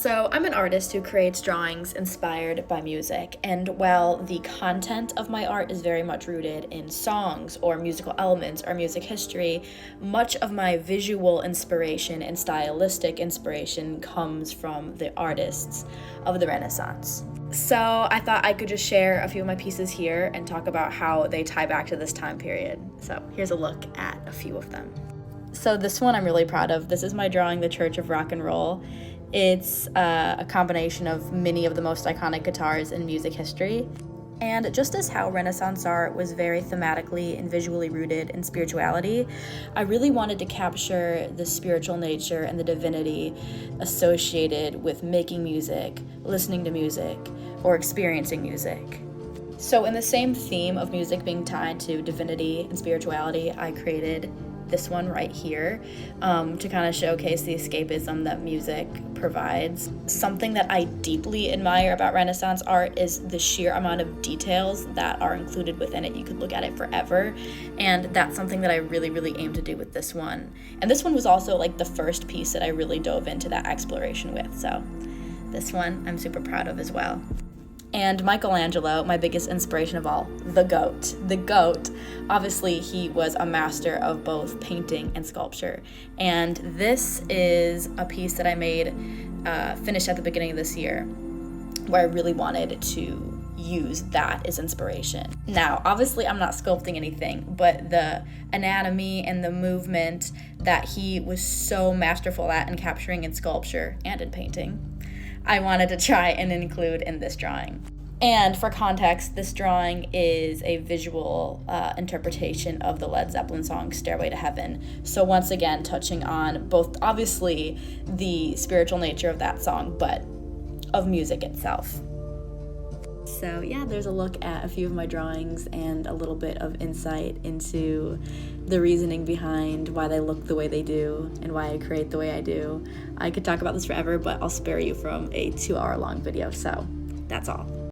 So, I'm an artist who creates drawings inspired by music, and while the content of my art is very much rooted in songs or musical elements or music history, much of my visual inspiration and stylistic inspiration comes from the artists of the Renaissance. So, I thought I could just share a few of my pieces here and talk about how they tie back to this time period. So, here's a look at a few of them. So, this one I'm really proud of. This is my drawing, The Church of Rock and Roll. It's a combination of many of the most iconic guitars in music history. And just as how Renaissance art was very thematically and visually rooted in spirituality, I really wanted to capture the spiritual nature and the divinity associated with making music, listening to music, or experiencing music. So in the same theme of music being tied to divinity and spirituality, I created this one right here to kind of showcase the escapism that music provides. Something that I deeply admire about Renaissance art is the sheer amount of details that are included within it. You could look at it forever, and that's something that I really aim to do with this one. And this one was also like the first piece that I really dove into that exploration with, so this one I'm super proud of as well. And Michelangelo, my biggest inspiration of all, the GOAT. The GOAT, obviously he was a master of both painting and sculpture. And this is a piece that I made, finished at the beginning of this year, where I really wanted to use that as inspiration. Now, obviously I'm not sculpting anything, but the anatomy and the movement that he was so masterful at in capturing in sculpture and in painting, I wanted to try and include in this drawing. And for context, this drawing is a visual interpretation of the Led Zeppelin song Stairway to Heaven. So once again, touching on both obviously the spiritual nature of that song, but of music itself. So yeah, there's a look at a few of my drawings and a little bit of insight into the reasoning behind why they look the way they do and why I create the way I do. I could talk about this forever, but I'll spare you from a 2-hour long video, so that's all.